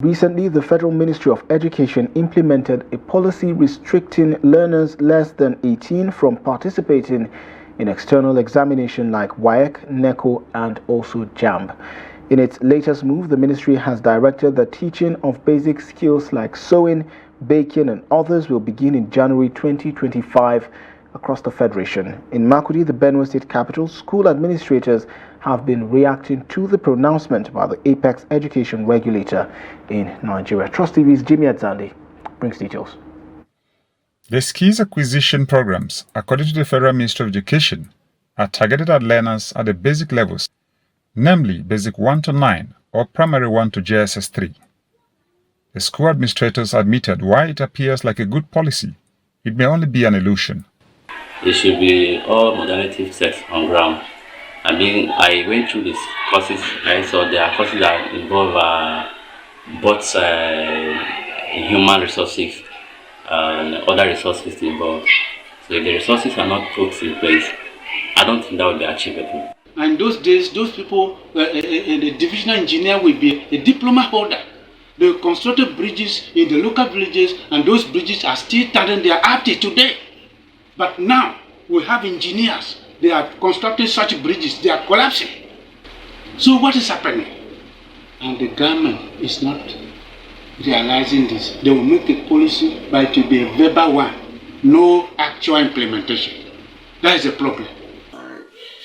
Recently, the Federal Ministry of Education implemented a policy restricting learners less than 18 from participating in external examination like WAEC, NECO and also JAMB. In its latest move, the ministry has directed the teaching of basic skills like sewing, baking and others will begin in January 2025 across the Federation. In Makurdi, the Benue state capital, school administrators have been reacting to the pronouncement by the Apex Education Regulator in Nigeria. Trust TV's Jimmy Adzandi brings details. The skills acquisition programs, according to the Federal Ministry of Education, are targeted at learners at the basic levels, namely Basic 1 to 9 or Primary 1 to JSS 3. The school administrators admitted why it appears like a good policy, it may only be an illusion. It should be all modalities set on ground. I went through these courses. I saw there are courses that involve both human resources and other resources involved. So if the resources are not put in place, I don't think that would be achievable. And those days, those people, the divisional engineer will be a diploma holder. They constructed bridges in the local villages, and those bridges are still standing there up to today. But now we have engineers. They are constructing such bridges. They are collapsing. So what is happening? And the government is not realizing this. They will make a policy, but it will be a verbal one. No actual implementation. That is the problem.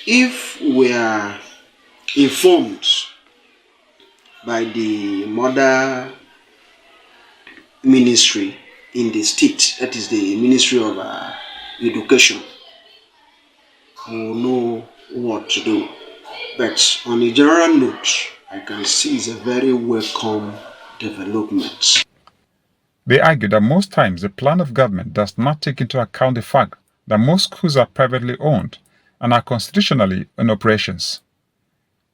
If we are informed by the mother ministry in the state, that is the Ministry of Education, we will know what to do. But on a general note, I can see it's a very welcome development. They argue that most times the plan of government does not take into account the fact that most schools are privately owned and are constitutionally in operations.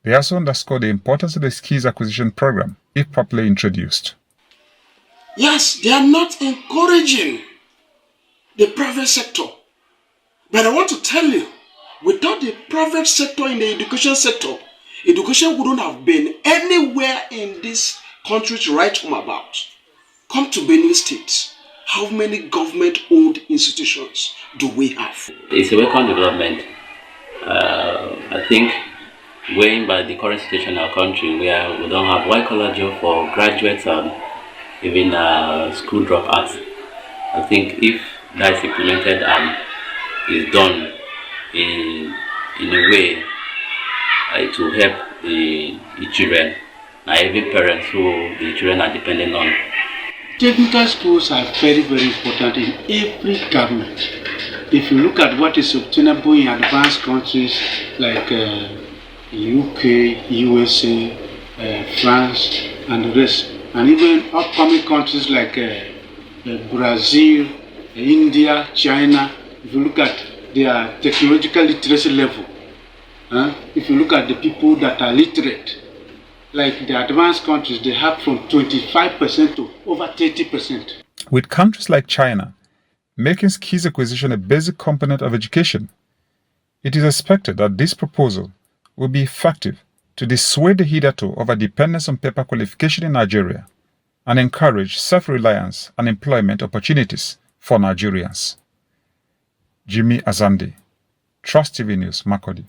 They also underscore the importance of the skills acquisition program if properly introduced. Yes, they are not encouraging the private sector. But I want to tell you, without the private sector in the education sector, education wouldn't have been anywhere in this country to write home about. Come to Benue State. How many government-owned institutions do we have? It's a welcome development. I think going by the current situation in our country where we don't have white-collar job for graduates and even school dropouts, I think if that is implemented and is done in a way to help the children and even parents who the children are dependent on. Technical schools are very, very important in every government. If you look at what is obtainable in advanced countries like UK, USA, France, and the rest, and even upcoming countries like Brazil, India, China, if you look at their technological literacy level, if you look at the people that are literate, like the advanced countries, they have from 25% to over 30%. With countries like China making skills acquisition a basic component of education, it is expected that this proposal will be effective to dissuade the hitherto over dependence on paper qualification in Nigeria and encourage self-reliance and employment opportunities for Nigerians. Jimmy Azandi, Trust TV News, Makurdi.